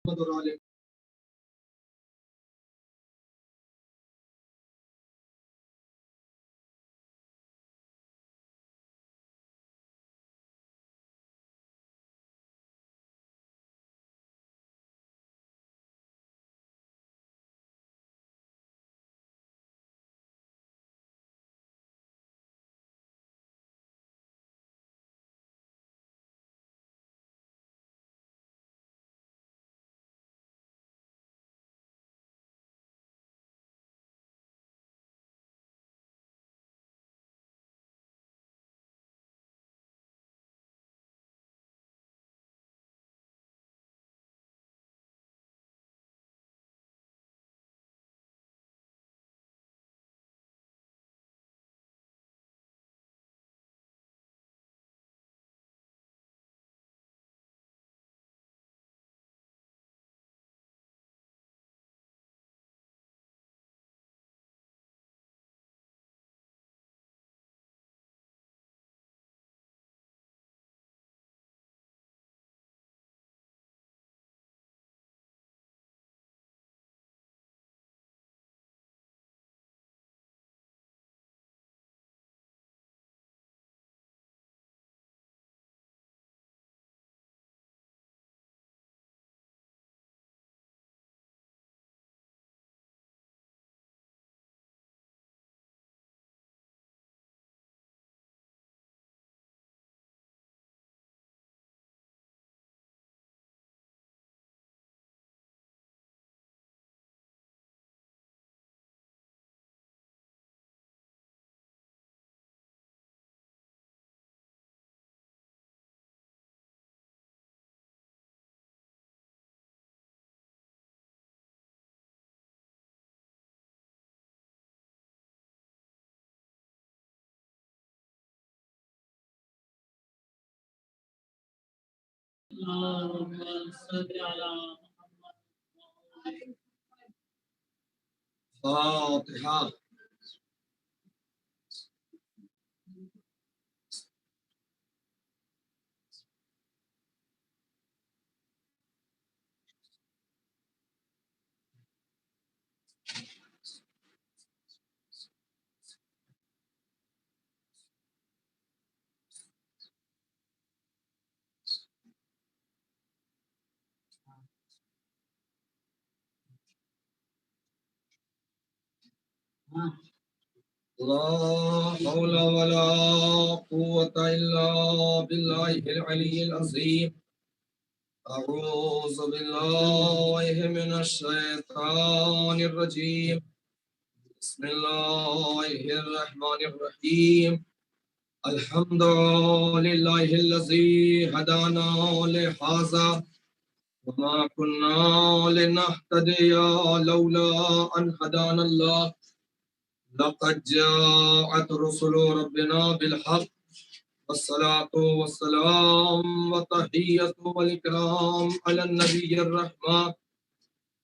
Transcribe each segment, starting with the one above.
محمد فاتحہ. لا حول ولا قوة إلا بالله العلي العظيم. أعوذ بالله من الشيطان الرجيم. بسم الله الرحمن الرحيم. الحمد لله الذي هدانا لهذا وما كنا لنهتدي لولا أن هدانا الله. لقد جاءت رسل ربنا بالحق والصلاة والسلام والتحية والإكرام على النبي الرحمة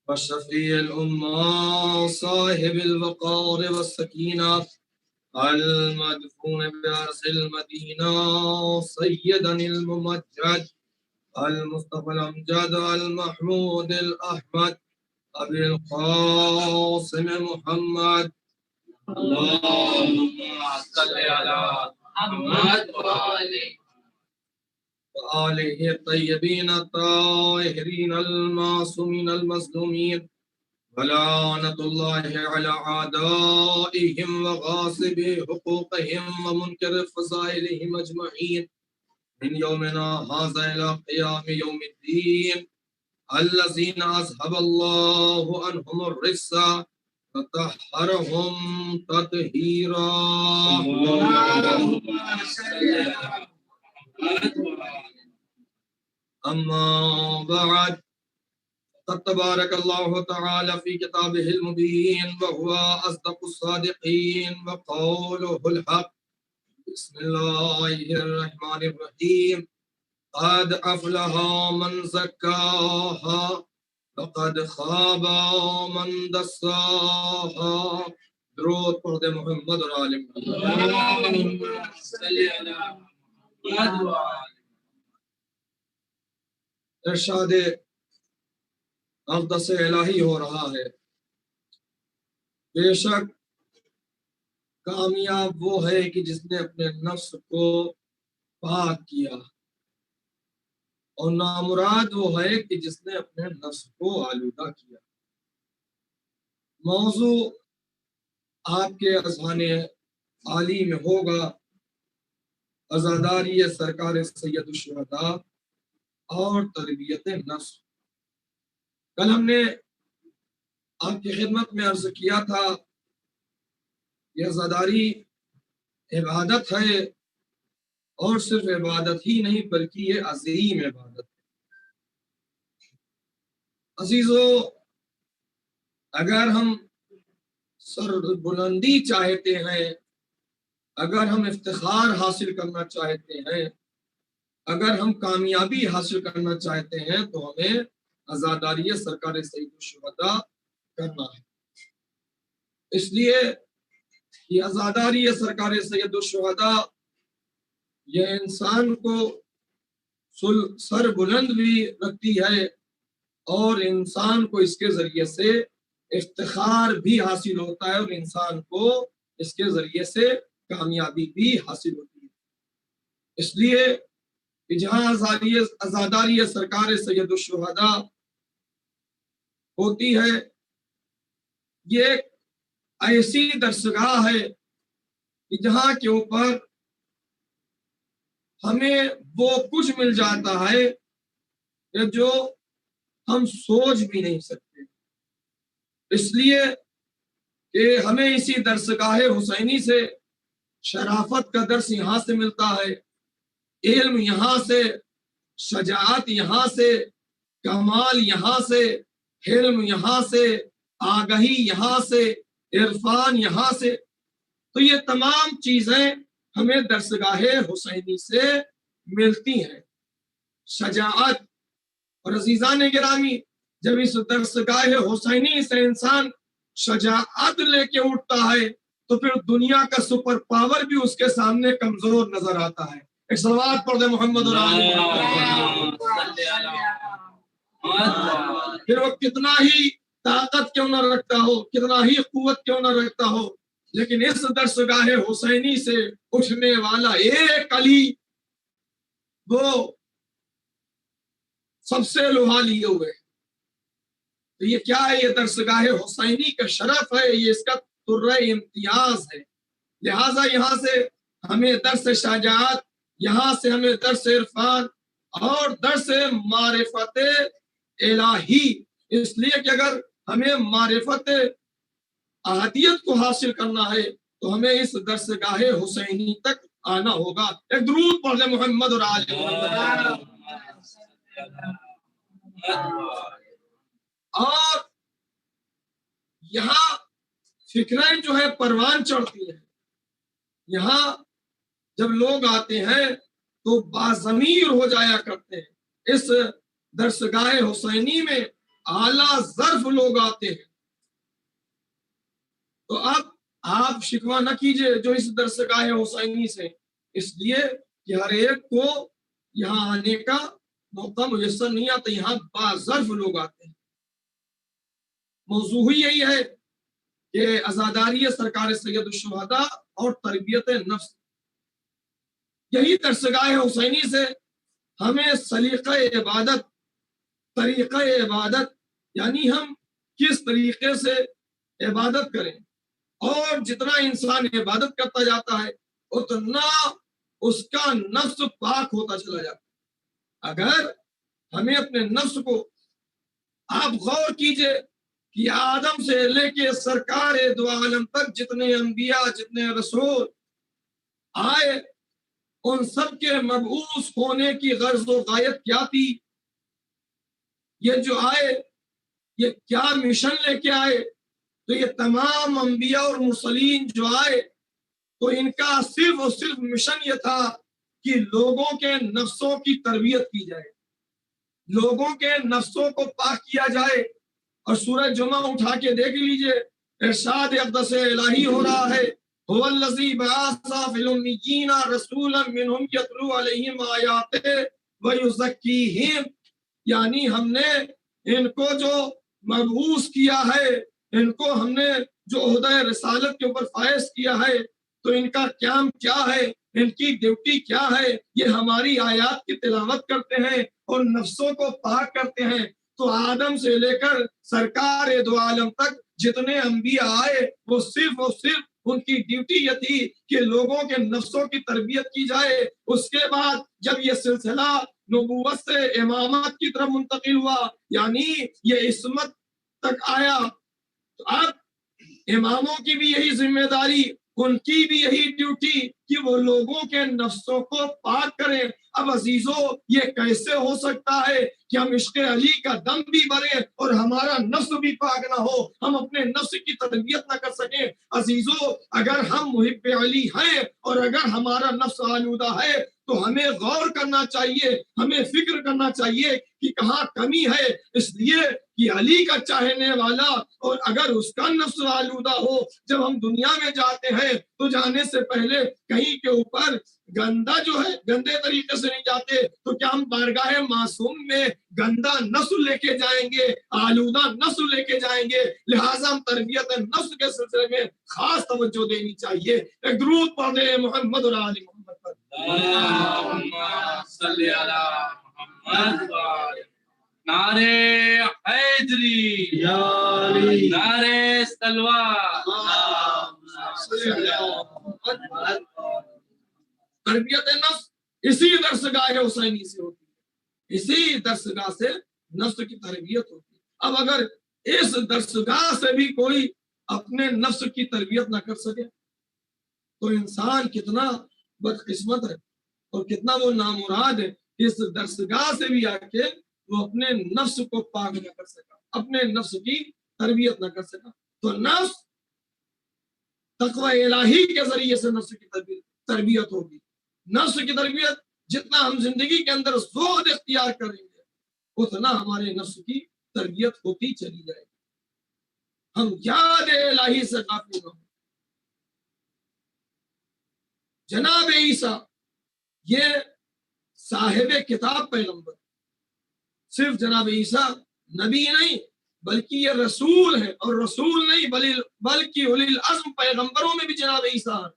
وشفيع الأمة صاحب الوقار والسكينة المدفون بأرض المدينة سيدا الممجد المصطفى الأمجد المحمود الأحمد أبي القاسم محمد. اللهم صل على محمد وآله الطيبين الطاهرين المعصومين المظلومين ولعنة الله على أعدائهم وغاصب حقوقهم ومنكر فضائلهم أجمعين من يومنا هذا إلى قيام يوم الدين الذين أذهب الله عنهم الرجس وطهرهم تطهيرا. أما بعد قد تبارك الله تعالى في كتابه المبين وهو أصدق الصادقين وقوله الحق. بسم الله الرحمن الرحيم. قد أفلح من زكاها وقد خاب من دساها. درود پڑھ دے محمد اور آل محمد. اللهم صل على محمد. ارشاد اقدس الہی ہو رہا ہے۔ بے شک کامیاب وہ ہے کہ جس نے اپنے نفس کو پاک کیا، اور نامراد وہ ہے کہ جس نے اپنے نفس کو آلودہ کیا۔ موضوع آپ کے اذہان عالی میں ہوگا عزاداری سرکار سید الشہداء اور تربیت نفس۔ کل ہم نے آپ کی خدمت میں عرض کیا تھا کہ عزاداری عبادت ہے، اور صرف عبادت ہی نہیں بلکہ یہ عظیم عبادت ہے۔ عزیزو، اگر ہم سر بلندی چاہتے ہیں، اگر ہم افتخار حاصل کرنا چاہتے ہیں، اگر ہم کامیابی حاصل کرنا چاہتے ہیں، تو ہمیں عزاداری سرکار سید الشہداء کرنا ہے۔ اس لیے یہ عزاداری سرکار سید الشہداء یہ انسان کو سر بلند بھی رکھتی ہے، اور انسان کو اس کے ذریعے سے افتخار بھی حاصل ہوتا ہے، اور انسان کو اس کے ذریعے سے کامیابی بھی حاصل ہوتی ہے۔ اس لیے کہ جہاں عزاداری سرکار سید الشہداء ہوتی ہے، یہ ایک ایسی درسگاہ ہے کہ جہاں کے اوپر ہمیں وہ کچھ مل جاتا ہے کہ جو ہم سوچ بھی نہیں سکتے۔ اس لیے کہ ہمیں اسی درسگاہ حسینی سے شرافت کا درس یہاں سے ملتا ہے، علم یہاں سے، شجاعت یہاں سے، کمال یہاں سے، حلم یہاں سے، آگہی یہاں سے، عرفان یہاں سے۔ تو یہ تمام چیزیں ہمیں درسگاہ حسینی سے ملتی ہیں۔ شجاعت، اور عزیزان گرامی، جب اس درسگاہ حسینی سے انسان شجاعت لے کے اٹھتا ہے تو پھر دنیا کا سپر پاور بھی اس کے سامنے کمزور نظر آتا ہے۔ ایک صلوات پڑھ دے محمد اور آل محمد۔ پھر وہ کتنا ہی طاقت کیوں نہ رکھتا ہو، کتنا ہی قوت کیوں نہ رکھتا ہو، لیکن اس درسگاہ حسینی سے اٹھنے والا ایک علی، وہ سب سے لوہا لیے ہوئے۔ تو یہ کیا ہے؟ یہ درسگاہ حسینی کا شرف ہے، یہ اس کا طرہ امتیاز ہے۔ لہٰذا یہاں سے ہمیں درس شجاعت، یہاں سے ہمیں درس عرفان اور درس معرفت الہی، اس لیے کہ اگر ہمیں معرفت احدیت کو حاصل کرنا ہے تو ہمیں اس درسگاہ حسینی تک آنا ہوگا۔ ایک درود پڑھ لیں محمد اور آل محمد۔ اور یہاں فکریں جو ہے پروان چڑھتی ہیں۔ یہاں جب لوگ آتے ہیں تو باضمیر ہو جایا کرتے ہیں۔ اس درسگاہ حسینی میں اعلیٰ ظرف لوگ آتے ہیں۔ تو اب آپ شکوہ نہ کیجئے جو اس درسگاہ حسینی سے، اس لیے کہ ہر ایک کو یہاں آنے کا موقع میسر نہیں آتا، یہاں باظرف لوگ آتے ہیں۔ موضوع ہی یہی ہے کہ عزاداری سرکار سید الشہداء اور تربیت نفس۔ یہی درسگاہ حسینی سے ہمیں سلیقہ عبادت، طریقہ عبادت، یعنی ہم کس طریقے سے عبادت کریں، اور جتنا انسان عبادت کرتا جاتا ہے اتنا اس کا نفس پاک ہوتا چلا جاتا ہے۔ اگر ہمیں اپنے نفس کو، آپ غور کیجئے کہ آدم سے لے کے سرکار دو عالم تک جتنے انبیاء، جتنے رسول آئے، ان سب کے مبعوث ہونے کی غرض و غایت کیا تھی؟ یہ جو آئے، یہ کیا مشن لے کے آئے؟ تو یہ تمام انبیاء اور مرسلین جو آئے تو ان کا صرف اور صرف مشن یہ تھا کہ لوگوں کے نفسوں کی تربیت کی جائے، لوگوں کے نفسوں کو پاک کیا جائے۔ اور سورہ جمعہ اٹھا کے دیکھ لیجئے، ارشاد اقدس الہی ہو رہا ہے، هو الذی بعث فی الامیین رسولا منہم یتلو علیہم آیاتہ ویزکیہم، یعنی ہم نے ان کو جو مبعوث کیا ہے، ان کو ہم نے جو عہدہ رسالت کے اوپر فائز کیا ہے، تو ان کا قیام کیا ہے، ان کی ڈیوٹی کیا ہے، یہ ہماری آیات کی تلاوت کرتے ہیں اور نفسوں کو پاک کرتے ہیں۔ تو آدم سے لے کر سرکار دو عالم تک جتنے انبیاء آئے، وہ صرف اور صرف ان کی ڈیوٹی یہ تھی کہ لوگوں کے نفسوں کی تربیت کی جائے۔ اس کے بعد جب یہ سلسلہ نبوت سے امامت کی طرف منتقل ہوا، یعنی یہ عصمت تک آیا، تو اب اماموں کی بھی یہی ذمہ داری، ان کی بھی یہی ڈیوٹی کہ وہ لوگوں کے نفسوں کو پاک کریں۔ اب عزیزو، یہ کیسے ہو سکتا ہے کہ ہم عشق علی کا دم بھی بھریں اور ہمارا نفس بھی پاک نہ ہو، ہم اپنے نفس کی تربیت نہ کر سکیں؟ عزیزو، اگر ہم محب علی ہیں اور اگر ہمارا نفس آلودہ ہے تو ہمیں غور کرنا چاہیے، ہمیں فکر کرنا چاہیے کہ کہاں کمی ہے۔ اس لیے کہ علی کا چاہنے والا اور اگر اس کا نفس آلودہ ہو، جب ہم دنیا میں جاتے ہیں تو جانے سے پہلے کہیں کے اوپر گندا جو ہے، گندے طریقے سے نہیں جاتے، تو کیا ہم بارگاہ معصوم میں گندا نسل لے کے جائیں گے، آلودہ نسل لے کے جائیں گے؟ لہٰذا ہم تربیت نفس کے سلسلے میں خاص توجہ دینی چاہیے۔ ایک درود پڑھ دیں محمد اور آل محمد پر۔ اللہم صلی علی محمد وآل نعرے حیدری، نعرے تلوار۔ تربیت نفس اسی درسگاہ حسینی سے ہوتی ہے، اسی درسگاہ سے نفس کی تربیت ہوتی ہے۔ اب اگر اس درسگاہ سے بھی کوئی اپنے نفس کی تربیت نہ کر سکے تو انسان کتنا بدقسمت ہے اور کتنا وہ نامراد ہے۔ اس درسگاہ سے بھی آ کے وہ اپنے نفس کو پاک نہ کر سکا، اپنے نفس کی تربیت نہ کر سکا۔ تو نفس تقوی الہی کے ذریعے سے نفس کی تربیت ہوگی۔ نفس کی تربیت جتنا ہم زندگی کے اندر زود اختیار کریں گے، اتنا ہمارے نفس کی تربیت ہوتی چلی جائے گی، ہم یاد الہی سے غافل نہ ہوں۔ جناب عیسیٰ یہ صاحب کتاب پیغمبر، صرف جناب عیسیٰ نبی نہیں بلکہ یہ رسول ہے، اور رسول نہیں بلکہ اولی العزم پیغمبروں میں بھی جناب عیسیٰ ہے۔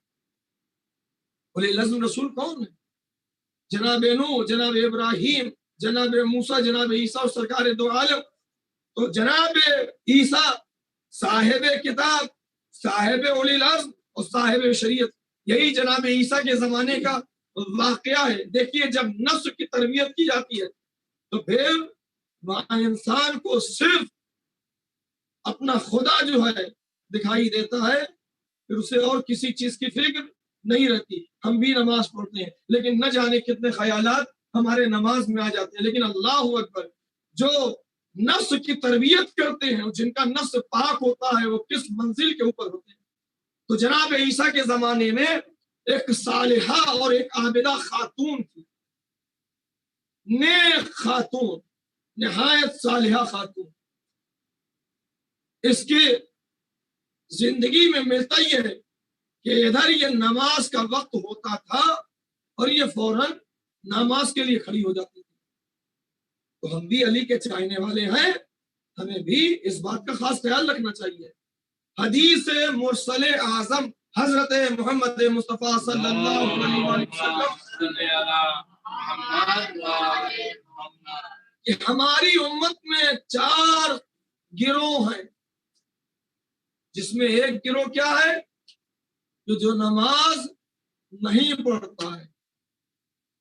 اولی العزم رسول کون ہے؟ جناب نوح، جناب ابراہیم، جناب موسیٰ، جناب عیسیٰ اور سرکار دو عالم۔ تو جناب عیسیٰ صاحب کتاب، صاحب اولی العزم اور صاحب شریعت، یہی جناب عیسیٰ کے زمانے کا واقعہ ہے۔ دیکھیے جب نفس کی تربیت کی جاتی ہے تو پھر وہاں انسان کو صرف اپنا خدا جو ہے دکھائی دیتا ہے، پھر اسے اور کسی چیز کی فکر نہیں رہتی۔ ہم بھی نماز پڑھتے ہیں لیکن نہ جانے کتنے خیالات ہمارے نماز میں آ جاتے ہیں، لیکن اللہ اکبر، جو نفس کی تربیت کرتے ہیں، جن کا نفس پاک ہوتا ہے، وہ کس منزل کے اوپر ہوتے ہیں۔ تو جناب عیسیٰ کے زمانے میں ایک صالحہ اور ایک عابدہ خاتون تھی، نیک خاتون، نہایت صالحہ خاتون۔ اس کی زندگی میں ملتا یہ ہے کہ ادھر یہ نماز کا وقت ہوتا تھا اور یہ فوراً نماز کے لیے کھڑی ہو جاتی تھی۔ تو ہم بھی علی کے چاہنے والے ہیں، ہمیں بھی اس بات کا خاص خیال رکھنا چاہیے۔ حدیث مرسل اعظم حضرت محمد مصطفیٰ صلی اللہ علیہ وسلم کہ ہماری امت میں 4 گروہ ہیں، جس میں ایک گروہ کیا ہے کہ جو نماز نہیں پڑھتا ہے،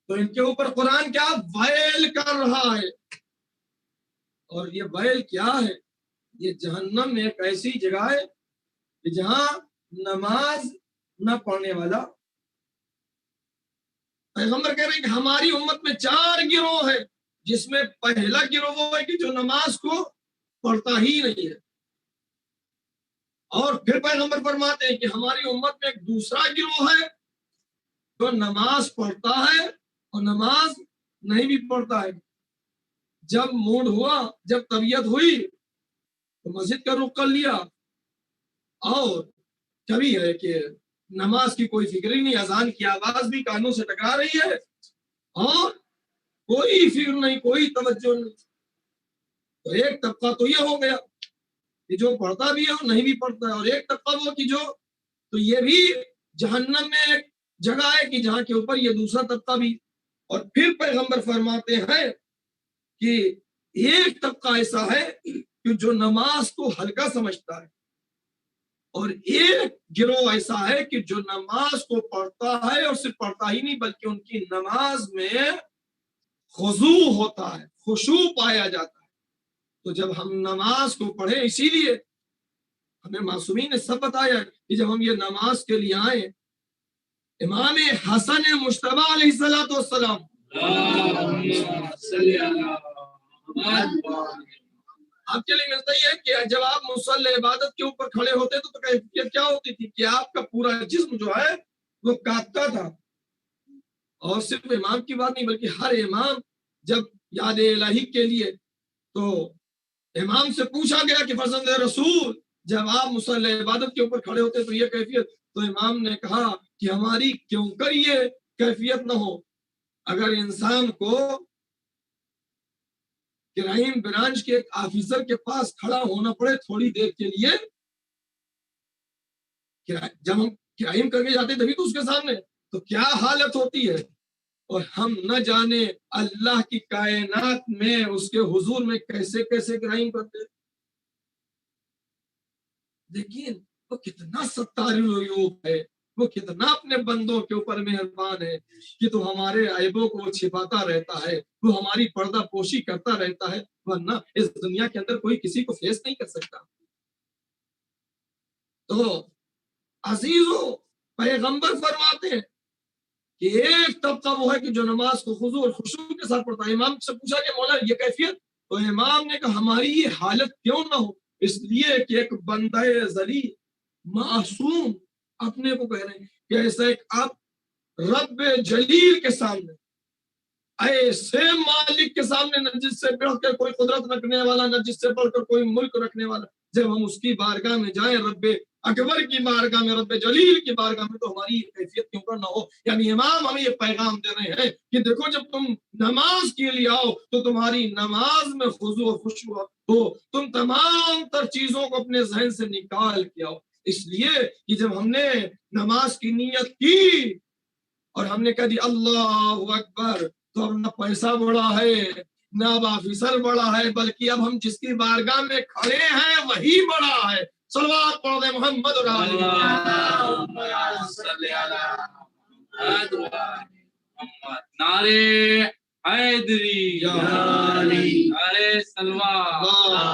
تو ان کے اوپر قرآن کیا ویل کر رہا ہے۔ اور یہ ویل کیا ہے؟ یہ جہنم میں ایک ایسی جگہ ہے کہ جہاں نماز نہ پڑھنے والا، پیغمبر کہہ رہے ہیں کہ ہماری امت میں 4 گروہ ہے، جس میں پہلا گروہ وہ ہے کہ جو نماز کو پڑھتا ہی نہیں ہے، اور پھر پیغمبر فرماتے ہیں کہ ہماری امت میں ایک دوسرا گروہ ہے جو نماز پڑھتا ہے اور نماز نہیں بھی پڑھتا ہے۔ جب موڈ ہوا، جب طبیعت ہوئی تو مسجد کا رخ کر لیا، اور کبھی ہے کہ نماز کی کوئی فکر ہی نہیں، اذان کی آواز بھی کانوں سے ٹکرا رہی ہے اور کوئی فکر نہیں، کوئی توجہ نہیں۔ تو ایک طبقہ تو یہ ہو گیا کہ جو پڑھتا بھی ہے اور نہیں بھی پڑھتا ہے، اور ایک طبقہ وہ کہ جو، تو یہ بھی جہنم میں ایک جگہ ہے کہ جہاں کے اوپر یہ دوسرا طبقہ بھی. اور پھر پیغمبر فرماتے ہیں کہ ایک طبقہ ایسا ہے کہ جو نماز کو ہلکا سمجھتا ہے، اور ایک گروہ ایسا ہے کہ جو نماز کو پڑھتا ہے اور صرف پڑھتا ہی نہیں بلکہ ان کی نماز میں خضوع ہوتا ہے، خشوع پایا جاتا ہے. تو جب ہم نماز کو پڑھیں، اسی لیے ہمیں معصومین نے سب بتایا کہ جب ہم یہ نماز کے لیے آئیں، امام حسن مجتبی علیہ الصلوۃ والسلام آپ کے لیے ملتا ہی ہے کہ جب آپ مصلی عبادت کے اوپر کھڑے ہوتے تو کیفیت کیا ہوتی تھی کہ آپ کا پورا جسم جو ہے وہ کانپتا تھا. اور صرف امام کی بات نہیں بلکہ ہر امام جب یاد الہی کے لیے، تو امام سے پوچھا گیا کہ فرزند رسول جب آپ مصلی عبادت کے اوپر کھڑے ہوتے تو یہ کیفیت، تو امام نے کہا کہ ہماری کیوں کر یہ کیفیت نہ ہو. اگر انسان کو کرائم برانچ کے ایک آفیسر کے پاس کھڑا ہونا پڑے تھوڑی دیر کے لیے، جب ہم کرائم کر کے جاتے تبھی تو اس کے سامنے، تو کیا حالت ہوتی ہے. اور ہم نہ جانے اللہ کی کائنات میں اس کے حضور میں کیسے کیسے کرائم کرتے. لیکن وہ کتنا ستار العیوب ہے، وہ کتنا اپنے بندوں کے اوپر مہربان ہے کہ تو ہمارے عیبوں کو وہ چھپاتا رہتا ہے، وہ ہماری پردہ پوشی کرتا رہتا ہے، ورنہ اس دنیا کے اندر کوئی کسی کو فیس نہیں کر سکتا. تو عزیزو پیغمبر فرماتے ہیں کہ ایک طبقہ وہ ہے کہ جو نماز کو خضوع اور خشوع کے ساتھ پڑھتا ہے. امام سے پوچھا کہ مولا یہ کیفیت، تو امام نے کہا ہماری یہ حالت کیوں نہ ہو، اس لیے کہ ایک بندہ ذلیل معصوم اپنے کو کہہ رہے ہیں کہ ایسا ایک آپ رب جلیل کے سامنے، ایسے مالک کے سامنے، نہ جس سے بڑھ کر کوئی قدرت رکھنے والا، نہ جس سے بڑھ کر کوئی ملک رکھنے والا، جب ہم اس کی بارگاہ میں جائیں، رب اکبر کی بارگاہ میں، رب جلیل کی بارگاہ میں، تو ہماری یہ کیفیت کیوں کر نہ ہو. یعنی امام ہمیں یہ پیغام دے رہے ہیں کہ دیکھو جب تم نماز کے لیے آؤ تو تمہاری نماز میں خضوع و خشوع ہو، تم تمام تر چیزوں کو اپنے ذہن سے نکال کے آؤ. اس لیے کہ جب ہم نے نماز کی نیت کی اور ہم نے کہہ دی اللہ اکبر، تو اب نہ پیسہ بڑا ہے نہ اب آفیسر بڑا ہے، بلکہ اب ہم جس کی بارگاہ میں کھڑے ہیں وہی بڑا ہے. صلوات پڑھ دیں محمد اور آل محمد. نعرے حیدری، نعرے سلوات.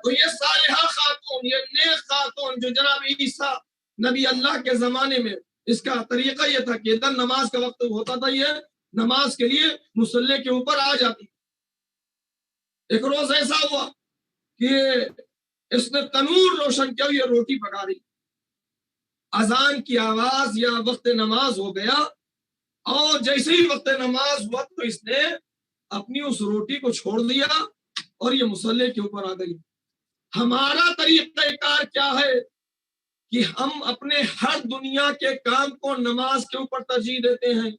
تو یہ صالحہ خاتون، یہ نیک خاتون جو جناب عیسیٰ نبی اللہ کے زمانے میں، اس کا طریقہ یہ تھا کہ ادھر نماز کا وقت ہوتا تھا، یہ نماز کے لیے مصلی کے اوپر آ جاتی. ایک روز ایسا ہوا کہ اس نے تنور روشن کیا، یہ روٹی پکا رہی، اذان کی آواز یا وقت نماز ہو گیا، اور جیسے ہی وقت نماز ہوا تو اس نے اپنی اس روٹی کو چھوڑ دیا اور یہ مصلی کے اوپر آ گئی. ہمارا طریقہ کار کیا ہے کہ ہم اپنے ہر دنیا کے کام کو نماز کے اوپر ترجیح دیتے ہیں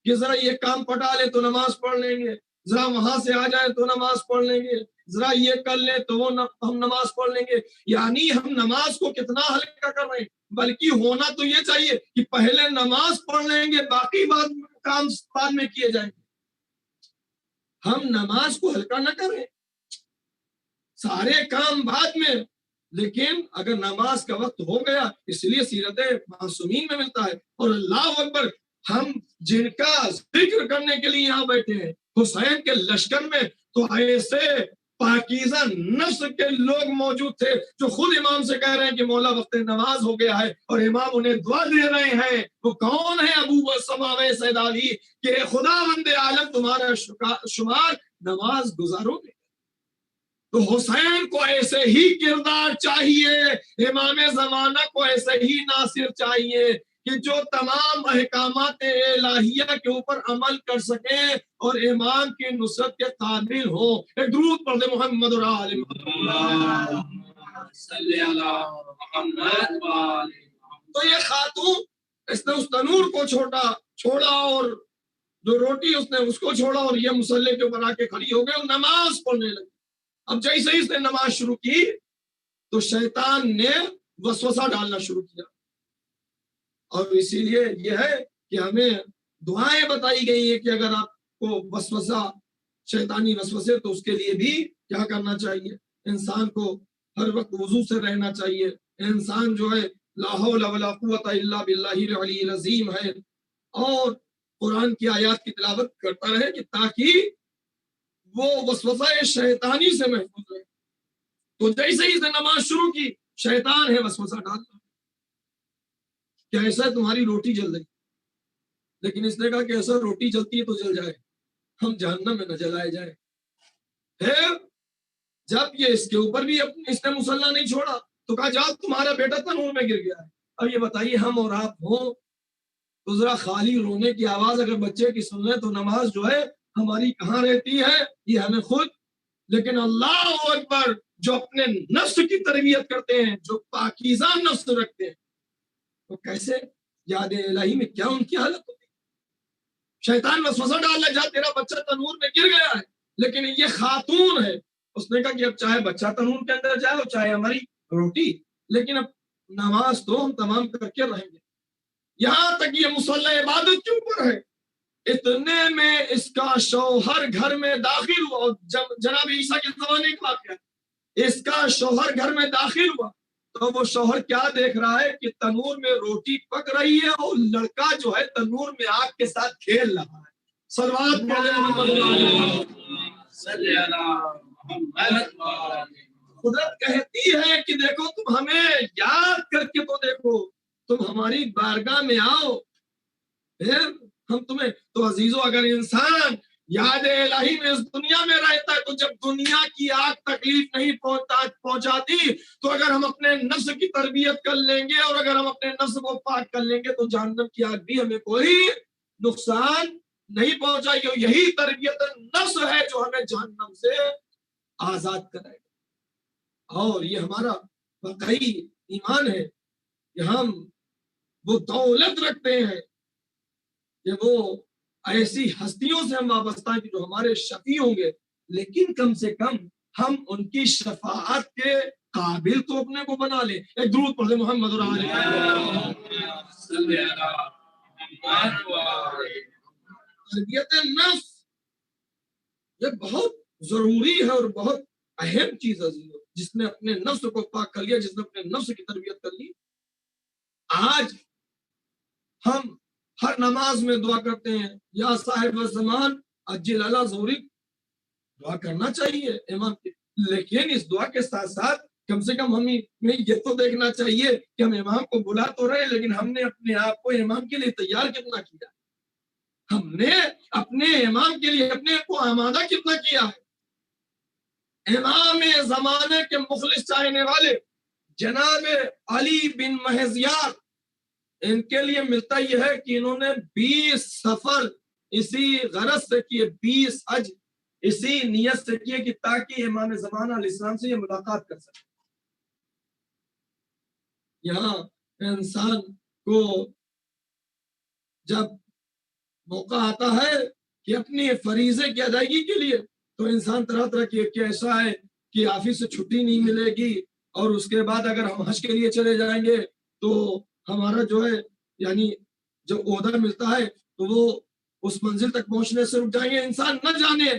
کہ ذرا یہ کام پٹا لے تو نماز پڑھ لیں گے، ذرا وہاں سے آ جائے تو نماز پڑھ لیں گے، ذرا یہ کر لیں تو وہ ہم نماز پڑھ لیں گے. یعنی ہم نماز کو کتنا ہلکا کر رہے ہیں، بلکہ ہونا تو یہ چاہیے کہ پہلے نماز پڑھ لیں گے، باقی کام بعد میں کیے جائیں گے. ہم نماز کو ہلکا نہ کریں، سارے کام بعد میں، لیکن اگر نماز کا وقت ہو گیا، اس لیے سیرت معصومین میں ملتا ہے. اور اللہ اکبر، ہم جن کا ذکر کرنے کے لیے یہاں بیٹھے ہیں، حسین کے لشکر میں تو ایسے پاکیزہ نفس کے لوگ موجود تھے جو خود امام سے کہہ رہے ہیں کہ مولا وقت نماز ہو گیا ہے، اور امام انہیں دعا دے رہے ہیں. وہ کون ہے؟ ابو سماوے سید علی، کہ خدا بند عالم تمہارا شمار نماز گزارو گے. تو حسین کو ایسے ہی کردار چاہیے، امام زمانہ کو ایسے ہی ناصر چاہیے کہ جو تمام احکامات الہیہ کے اوپر عمل کر سکیں اور امام کی نصرت کے قابل ہو. ایک درود پڑھ دے محمد اور آل محمد. تو یہ خاتون اس نے اس تنور کو چھوڑا اور جو روٹی اس نے اس کو چھوڑا اور یہ مصلی کے اوپر آ کے کھڑی ہو گئی اور نماز پڑھنے لگی. اب جیسے ہی اس نے نماز شروع کی تو شیطان نے وسوسہ ڈالنا شروع کیا. اور اسی لیے یہ ہے کہ ہمیں دعائیں بتائی گئی ہیں کہ اگر آپ کو وسوسہ شیطانی وسوسے تو اس کے لیے بھی کیا کرنا چاہیے. انسان کو ہر وقت وضو سے رہنا چاہیے. انسان جو ہے لا حول ولا قوت الا باللہ العلی العظیم ہے اور قرآن کی آیات کی تلاوت کرتا رہے کہ تاکہ وہ وسوسہ شیطانی سے محفوظ رہے. تو جیسے ہی اس نے نماز شروع کی شیطان ہے وسوسہ ڈالتا کہ ایسا تمہاری روٹی جل رہی. لیکن اس نے کہا کہ ایسا روٹی جلتی ہے تو جل جائے, ہم جہنم میں نہ جلائے جائے. پھر جب یہ اس کے اوپر بھی اس نے مصلی نہیں چھوڑا تو کہا جاؤ تمہارا بیٹا تنور میں گر گیا ہے. اب یہ بتائیے ہم اور آپ ہوں تو ذرا خالی رونے کی آواز اگر بچے کی سن لیں تو نماز جو ہے ہماری کہاں رہتی ہے یہ ہمیں خود. لیکن اللہ اکبر, جو اپنے نفس کی تربیت کرتے ہیں, جو پاکیزہ نفس رکھتے ہیں, تو کیسے یاد الہی میں کیا ان کی حالت ہوتی. شیطان وسوسہ ڈال لے جا تیرا بچہ تنور میں گر گیا ہے, لیکن یہ خاتون ہے. اس نے کہا کہ اب چاہے بچہ تنور کے اندر جائے اور چاہے ہماری روٹی, لیکن اب نماز تو ہم تمام کر کے رہیں گے. یہاں تک یہ مصلی عبادت کے اوپر ہے. اتنے میں اس کا شوہر گھر میں داخل ہوا. اور جناب عیسیٰ کے زمانے کا واقعہ, اس کا شوہر گھر میں داخل ہوا تو وہ شوہر کیا دیکھ رہا ہے کہ تنور میں روٹی پک رہی ہے اور لڑکا جو ہے تنور میں آگ کے ساتھ کھیل رہا ہے. صلوات پڑھیں محمد. قدرت کہتی ہے کہ دیکھو تم ہمیں یاد کر کے تو دیکھو, تم ہماری بارگاہ میں آؤ پھر ہم تمہیں. تو عزیزو اگر انسان یاد الہی میں اس دنیا میں رہتا ہے تو جب دنیا کی آگ تکلیف نہیں پہنچاتی تو اگر ہم اپنے نفس کی تربیت کر لیں گے اور اگر ہم اپنے نفس کو پاک کر لیں گے تو جہنم کی آگ بھی ہمیں کوئی نقصان نہیں پہنچائے گی. یہی تربیت نفس ہے جو ہمیں جہنم سے آزاد کرائے گا. اور یہ ہمارا واقعی ایمان ہے کہ ہم وہ دولت رکھتے ہیں کہ وہ ایسی ہستیوں سے ہم وابستہ ہیں کہ جو ہمارے شفیع ہوں گے, لیکن کم سے کم ہم ان کی شفاعت کے قابل تو اپنے کو بنا لیں. ایک درود پڑھ لیں محمد اور آل تربیت نفس یہ بہت ضروری ہے اور بہت اہم چیز ہے. جس نے اپنے نفس کو پاک کر لیا, جس نے اپنے نفس کی تربیت کر لی. آج ہم ہر نماز میں دعا کرتے ہیں یا صاحب الزمان عجل علی ظہورک, دعا کرنا چاہیے امام کی, لیکن اس دعا کے ساتھ ساتھ کم سے کم ہمیں یہ تو دیکھنا چاہیے کہ ہم امام کو بلا تو رہے لیکن ہم نے اپنے آپ کو امام کے لیے تیار کتنا کیا, ہم نے اپنے امام کے لیے اپنے کو آمادہ کتنا کیا ہے. امام زمانے کے مخلص چاہنے والے جناب علی بن محضیار, ان کے لیے ملتا یہ ہے کہ انہوں نے 20 سفر اسی غرض سے کیے, 20 حج اسی نیت سے کیے کہ تاکہ امام زمانہ علیہ السلام سے یہ ملاقات کر سکے. یہاں انسان کو جب موقع آتا ہے کہ اپنی فریضے کی ادائیگی کے لیے تو انسان طرح طرح کی ایسا ہے کہ آفس سے چھٹی نہیں ملے گی, اور اس کے بعد اگر ہم حج کے لیے چلے جائیں گے تو ہمارا جو ہے یعنی جو عہدہ ملتا ہے تو وہ اس منزل تک پہنچنے سے رک جائیں گے. انسان نہ جانے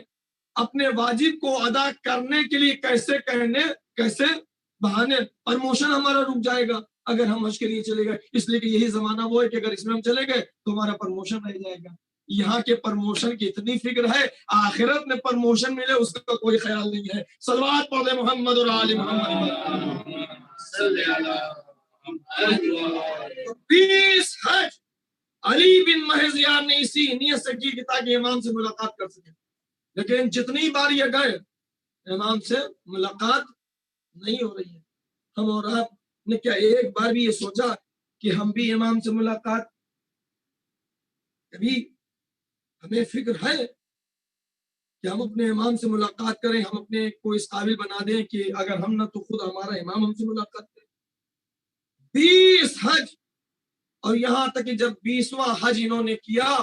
اپنے واجب کو ادا کرنے کے لیے کیسے بہانے پرموشن ہمارا رک جائے گا اگر ہم حج کے لیے چلے گئے. اس لیے کہ یہی زمانہ وہ ہے کہ اگر اس میں ہم چلے گئے تو ہمارا پرموشن رہ جائے گا. یہاں کے پرموشن کی اتنی فکر ہے, آخرت میں پرموشن ملے اس کا کوئی خیال نہیں ہے. صلوات پڑھ لیں محمد اور آل محمد. 20 حج علی بن محضیار نے اسی نیت سے کی کہ تاکہ امام سے ملاقات کر سکے, لیکن جتنی بار یہ گئے امام سے ملاقات نہیں ہو رہی ہے. ہم اور آپ نے کیا ایک بار بھی یہ سوچا کہ ہم بھی امام سے ملاقات, کبھی ہمیں فکر ہے کہ ہم اپنے امام سے ملاقات کریں, ہم اپنے کو اس قابل بنا دیں کہ اگر ہم نہ تو خود ہمارا امام ہم سے ملاقات کرے. 20 حج, اور یہاں تک کہ جب 20واں حج انہوں نے کیا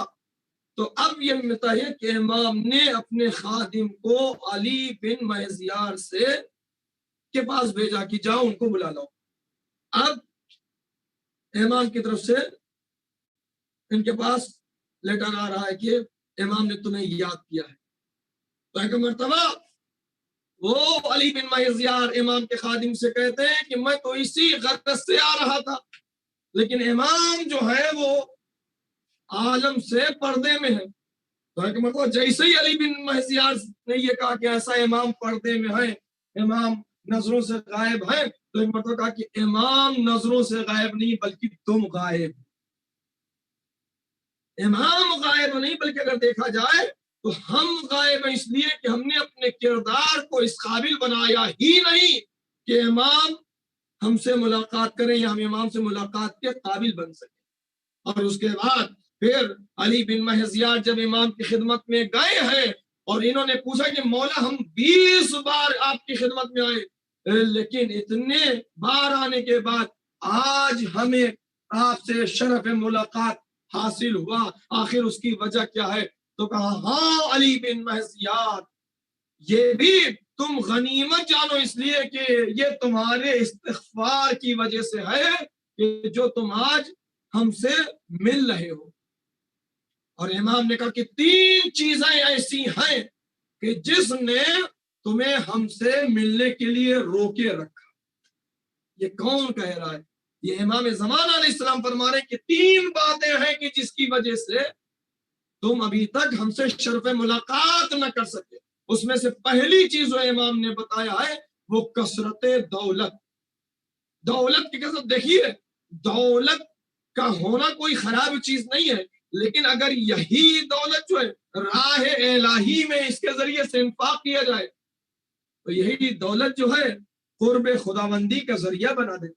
تو اب یہ بتائیے کہ امام نے اپنے خادم کو علی بن مہزیار سے کے پاس بھیجا کہ جاؤ ان کو بلا لاؤ. اب امام کی طرف سے ان کے پاس لیٹر آ رہا ہے کہ امام نے تمہیں یاد کیا ہے. تو ایک مرتبہ وہ علی بن مہزیار امام کے خادم سے کہتے ہیں کہ میں تو اسی غرض سے آ رہا تھا، لیکن امام جو ہے وہ عالم سے پردے میں ہے. تو ایک مرتبہ جیسے ہی علی بن مہزیار نے یہ کہا کہ ایسا امام پردے میں ہے، امام نظروں سے غائب ہے، تو ایک مرتبہ کہا کہ امام نظروں سے غائب نہیں بلکہ تم غائب. امام غائب نہیں بلکہ اگر دیکھا جائے تو ہم غائب ہیں، اس لیے کہ ہم نے اپنے کردار کو اس قابل بنایا ہی نہیں کہ امام ہم سے ملاقات کریں یا ہم امام سے ملاقات کے قابل بن سکیں. اور اس کے بعد پھر علی بن مہزیار جب امام کی خدمت میں گئے ہیں اور انہوں نے پوچھا کہ مولا ہم 20 بار آپ کی خدمت میں آئے، لیکن اتنے بار آنے کے بعد آج ہمیں آپ سے شرف ملاقات حاصل ہوا، آخر اس کی وجہ کیا ہے؟ تو کہا ہاں علی بن مہزیار، یہ بھی تم غنیمت جانو، اس لیے کہ یہ تمہارے استغفار کی وجہ سے ہے کہ جو تم آج ہم سے مل رہے ہو. اور امام نے کہا کہ 3 چیزیں ایسی ہیں کہ جس نے تمہیں ہم سے ملنے کے لیے روکے رکھا. یہ کون کہہ رہا ہے؟ یہ امام زمان علیہ السلام فرما رہے ہیں کہ 3 باتیں ہیں کہ جس کی وجہ سے تم ابھی تک ہم سے شرف ملاقات نہ کر سکے. اس میں سے پہلی چیز جو امام نے بتایا ہے وہ کثرت دولت. دولت کی کثرت. دیکھیے دولت کا ہونا کوئی خراب چیز نہیں ہے، لیکن اگر یہی دولت جو ہے راہ الہی میں اس کے ذریعے سے انفاق کیا جائے تو یہی دولت جو ہے قرب خداوندی کا ذریعہ بنا دیتی.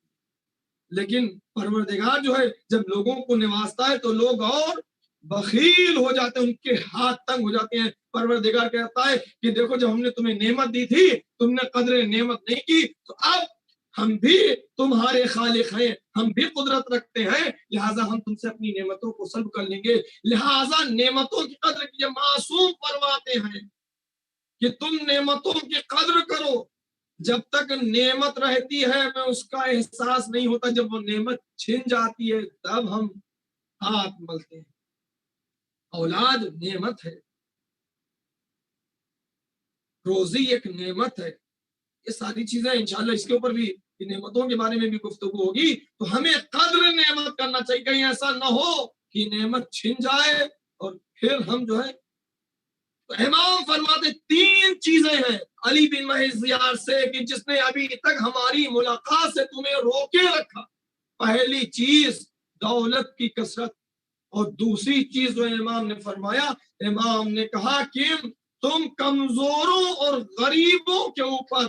لیکن پروردگار جو ہے جب لوگوں کو نوازتا ہے تو لوگ اور بخیل ہو جاتے ہیں، ان کے ہاتھ تنگ ہو جاتے ہیں. پروردگار کہتا ہے کہ دیکھو جب ہم نے تمہیں نعمت دی تھی تم نے قدر نعمت نہیں کی، تو اب ہم بھی تمہارے خالق ہیں، ہم بھی قدرت رکھتے ہیں، لہٰذا ہم تم سے اپنی نعمتوں کو سلب کر لیں گے. لہٰذا نعمتوں کی قدر کیجیے. معصوم فرماتے ہیں کہ تم نعمتوں کی قدر کرو. جب تک نعمت رہتی ہے میں اس کا احساس نہیں ہوتا، جب وہ نعمت چھن جاتی ہے تب ہم ہاتھ ملتے ہیں. اولاد نعمت ہے، روزی ایک نعمت ہے. یہ ساری چیزیں انشاءاللہ اس کے اوپر بھی نعمتوں کے بارے میں بھی گفتگو ہوگی، تو ہمیں قدر نعمت کرنا چاہیے. کہیں ایسا نہ ہو کہ نعمت چھن جائے اور پھر ہم جو ہے. تو امام فرماتے 3 چیزیں ہیں علی بن مہزیار سے کہ جس نے ابھی تک ہماری ملاقات سے تمہیں روکے رکھا. پہلی چیز دولت کی کثرت، اور دوسری چیز جو امام نے فرمایا، امام نے کہا کہ تم کمزوروں اور غریبوں کے اوپر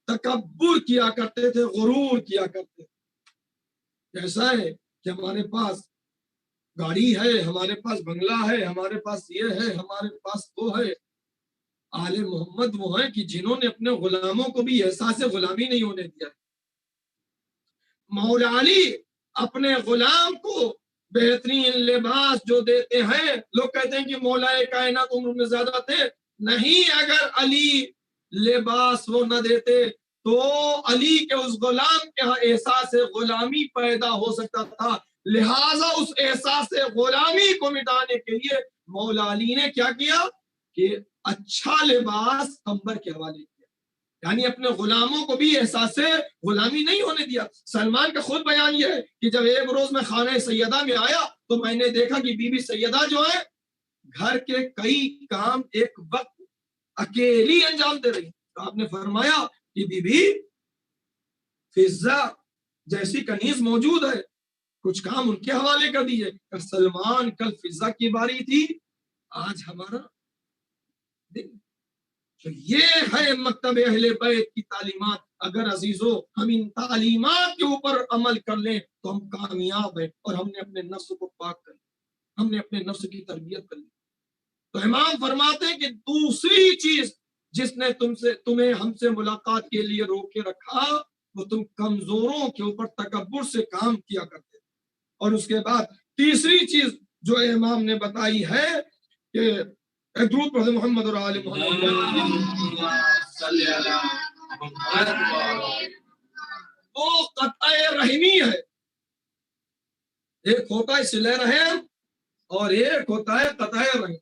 تکبر کیا کرتے تھے، غرور کیا کرتے تھے. ایسا ہے کہ ہمارے پاس گاڑی ہے، ہمارے پاس بنگلہ ہے، ہمارے پاس یہ ہے، ہمارے پاس وہ ہے. آل محمد وہ ہیں کہ جنہوں نے اپنے غلاموں کو بھی احساس غلامی نہیں ہونے دیا. مولا علی اپنے غلام کو بہترین لباس جو دیتے ہیں، لوگ کہتے ہیں کہ مولا کائنات عمر میں زیادہ تھے. نہیں، اگر علی لباس وہ نہ دیتے تو علی کے اس غلام کے ہاں احساس غلامی پیدا ہو سکتا تھا. لہٰذا اس احساس غلامی کو مٹانے کے لیے مولا علی نے کیا کیا کہ اچھا لباس قمبر کے حوالے کیا، یعنی اپنے غلاموں کو بھی احساس غلامی نہیں ہونے دیا. سلمان کا خود بیان یہ ہے کہ جب ایک روز میں خانہ سیدہ میں آیا تو میں نے دیکھا کہ بی بی سیدہ جو ہے گھر کے کئی کام ایک وقت اکیلی انجام دے رہی. تو آپ نے فرمایا کہ بی بی فضہ جیسی کنیز موجود ہے، کچھ کام ان کے حوالے کر دیجئے. سلمان کل فضہ کی باری تھی، آج ہمارا دن. تو یہ ہے مکتب اہل بیت کی تعلیمات. اگر عزیزو ہم ان تعلیمات کے اوپر عمل کر لیں تو ہم کامیاب ہیں، اور ہم نے اپنے نفس کو پاک کر لیا، ہم نے اپنے نفس کی تربیت کر لی. تو امام فرماتے ہیں کہ دوسری چیز جس نے تمہیں ہم سے ملاقات کے لیے روکے رکھا وہ تم کمزوروں کے اوپر تکبر سے کام کیا کرتے. اور اس کے بعد تیسری چیز جو امام نے بتائی ہے کہ درود پڑھ محمد اور آل محمد، وہ قطع رحمی ہے. ایک ہوتا ہے صلہ رحم اور ایک ہوتا ہے قطع رحم.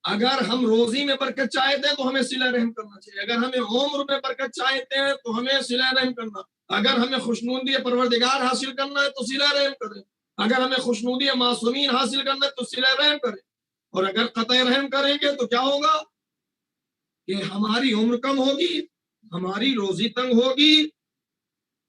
اگر ہم روزی میں برکت چاہتے ہیں تو ہمیں صلہ رحم کرنا چاہیے. اگر ہمیں عمر میں برکت چاہتے ہیں تو ہمیں صلہ رحم کرنا. اگر ہمیں خوشنودی پروردگار حاصل کرنا ہے تو صلہ رحم کریں. اگر ہمیں خوشنودی معصومین حاصل کرنا ہے تو صلہ رحم کریں. اور اگر قطع رحم کریں گے تو کیا ہوگا کہ ہماری عمر کم ہوگی، ہماری روزی تنگ ہوگی،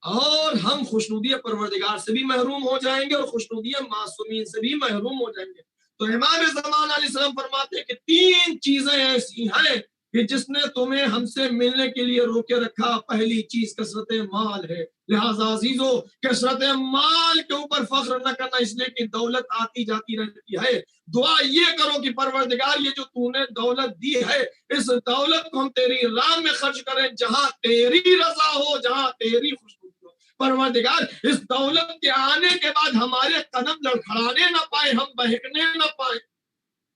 اور ہم خوشنودی پروردگار سے بھی محروم ہو جائیں گے اور خوشنودی معصومین سے بھی محروم ہو جائیں گے. تو امام زمان علیہ السلام فرماتے ہیں کہ 3 چیزیں ایسی ہیں کہ جس نے تمہیں ہم سے ملنے کے لیے روکے رکھا. پہلی چیز کثرت مال ہے. لہذا عزیزو کثرت مال کے اوپر فخر نہ کرنا، اس لیے کہ دولت آتی جاتی رہتی ہے. دعا یہ کرو کہ پروردگار یہ جو تو نے دولت دی ہے، اس دولت کو ہم تیری راہ میں خرچ کریں جہاں تیری رضا ہو، جہاں تیری خوشنودی. پروردگار اس دولت کے آنے کے بعد ہمارے قدم لڑکھڑانے نہ پائے، ہم بہکنے نہ پائے،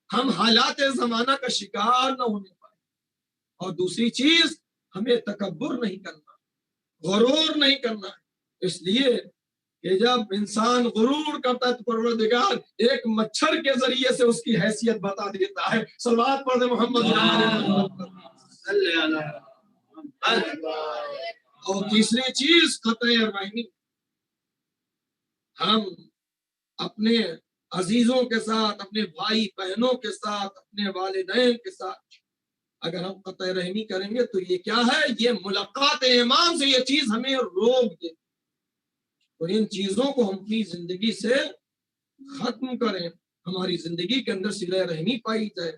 ہم حالات زمانہ کا شکار نہ ہونے پائے. اور دوسری چیز، ہمیں تکبر نہیں کرنا، غرور نہیں کرنا. اس لیے کہ جب انسان غرور کرتا ہے تو پروردگار ایک مچھر کے ذریعے سے اس کی حیثیت بتا دیتا ہے. صلوات پڑھ دے محمد صلی اللہ علیہ وسلم. اور تیسری چیز قطع رحمی. ہم اپنے عزیزوں کے ساتھ، اپنے بھائی بہنوں کے ساتھ، اپنے والدین کے ساتھ اگر ہم قطع رحمی کریں گے تو یہ کیا ہے؟ یہ ملاقات امام سے یہ چیز ہمیں روک دے. تو ان چیزوں کو ہم اپنی زندگی سے ختم کریں، ہماری زندگی کے اندر صلہ رحمی پائی جائے.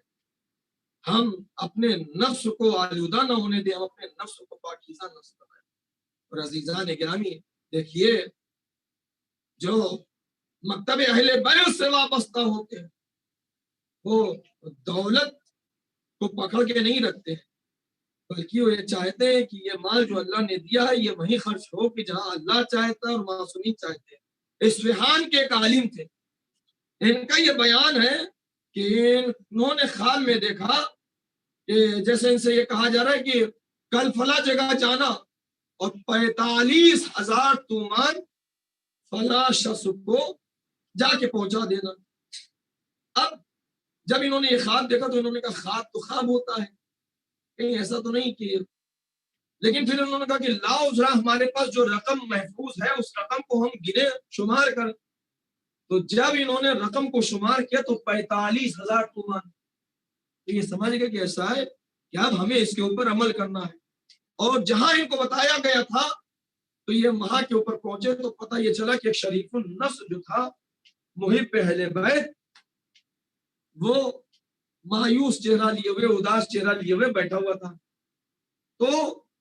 ہم اپنے نفس کو آلودہ نہ ہونے دیں، ہم اپنے نفس کو پاکیزہ نفس بنائیں. اور عزیزان گرامی دیکھیے، جو مکتب اہل بیت سے وابستہ ہوتے ہیں وہ دولت کو پکڑ کے نہیں رکھتے ہیں، بلکہ وہ یہ چاہتے ہیں کہ یہ مال جو اللہ نے دیا ہے یہ وہیں خرچ ہو کہ جہاں اللہ چاہتا ہے اور معصومین چاہتے ہیں. اصفہان کے ایک عالم تھے، ان کا یہ بیان ہے کہ انہوں نے خواب میں دیکھا کہ جیسے ان سے یہ کہا جا رہا ہے کہ کل فلاں جگہ جانا اور 45,000 تومان فلاں شخص کو جا کے پہنچا دینا. اب جب انہوں نے یہ خواب دیکھا تو انہوں نے کہا خواب تو خواب ہوتا ہے، کہیں ایسا تو نہیں کہ. لیکن پھر انہوں نے کہا کہ لاؤ ذرا ہمارے پاس جو رقم محفوظ ہے اس رقم کو ہم گنے شمار کر. تو جب انہوں نے رقم کو شمار کیا تو 45,000 تومان. تو یہ سمجھ گئے کہ ایسا ہے کہ اب ہمیں اس کے اوپر عمل کرنا ہے. اور جہاں ان کو بتایا گیا تھا تو یہ وہاں کے اوپر پہنچے تو پتہ یہ چلا کہ ایک شریف النفس جو تھا محب اہل بیت، وہ مایوس چہرہ لیے ہوئے، اداس چہرہ لیے ہوئے بیٹھا ہوا تھا. تو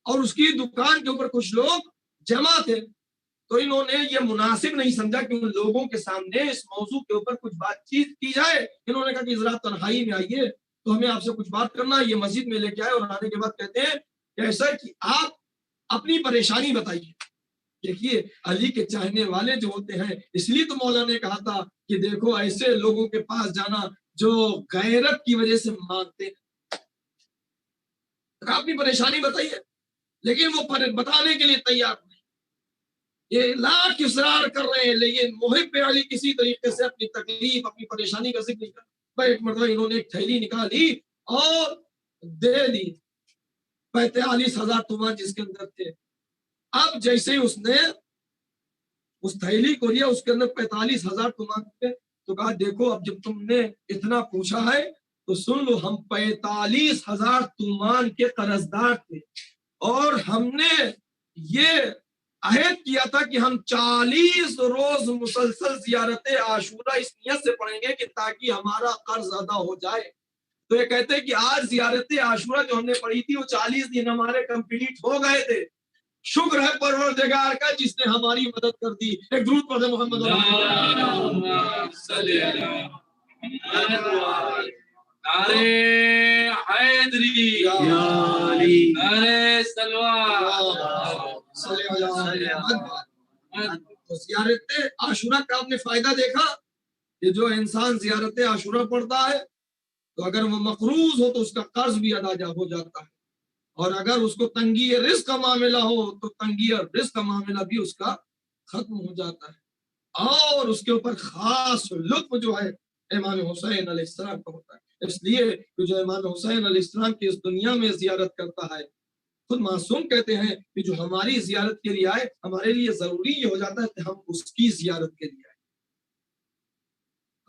اور اس کی دکان کے اوپر کچھ لوگ جمع تھے. تو انہوں نے یہ مناسب نہیں سمجھا کہ ان لوگوں کے سامنے اس موضوع کے اوپر کچھ بات چیت کی جائے. انہوں نے کہا کہ ذرا تنہائی میں آئیے تو ہمیں آپ سے کچھ بات کرنا ہے. یہ مسجد میں لے کے آئے اور آنے کے بعد کہتے ہیں کہ ایسا کہ آپ اپنی پریشانی بتائیے. دیکھیے علی کے چاہنے والے جو ہوتے ہیں، اس لیے تو مولانا نے کہا تھا کہ دیکھو ایسے لوگوں کے پاس جانا جو غیرت کی وجہ سے مانگتے ہیں. اپنی پریشانی بتائیے، لیکن وہ بتانے کے لیے تیار نہیں. یہ لاکھ اصرار کر رہے ہیں لیکن محب علی کسی طریقے سے اپنی تکلیف، اپنی پریشانی کا ذکر نہیں کرتا. ایک مرتبہ انہوں نے ایک تھیلی نکالی اور دے دی 45,000 تومان جس کے اندر تھے. اب جیسے ہی اس نے اس تھیلی کو لیا اس کے اندر 45,000 تومان تھے تو کہا دیکھو اب جب تم نے اتنا پوچھا ہے تو سن لو، ہم 45,000 تومان کے قرضدار تھے اور ہم نے یہ عہد کیا تھا کہ ہم 40 روز مسلسل زیارت عاشورہ اس نیت سے پڑھیں گے کہ تاکہ ہمارا قرض ادا ہو جائے. تو یہ کہتے ہیں کہ آج زیارت عاشورہ جو ہم نے پڑھی تھی وہ 40 دن ہمارے کمپلیٹ ہو گئے تھے. شکر ہے پروردگار کا جس نے ہماری مدد کر دی. ایک درود پڑھ دے محمد نعرے حیدری، نعرے سلوات. زیارت عاشورہ کا آپ نے فائدہ دیکھا کہ جو انسان زیارت عاشورہ پڑھتا ہے تو اگر وہ مقروض ہو تو اس کا قرض بھی ادا ہو جاتا ہے، اور اگر اس کو تنگی رزق کا معاملہ ہو تو تنگی رزق کا معاملہ بھی اس کا ختم ہو جاتا ہے، اور اس کے اوپر خاص لطف جو ہے امام حسین علیہ السلام کا ہوتا ہے۔ اس لیے کہ جو امام حسین علیہ السلام کی اس دنیا میں زیارت کرتا ہے، خود معصوم کہتے ہیں کہ جو ہماری زیارت کے لیے آئے، ہمارے لیے ضروری یہ ہو جاتا ہے کہ ہم اس کی زیارت کے لیے آئے۔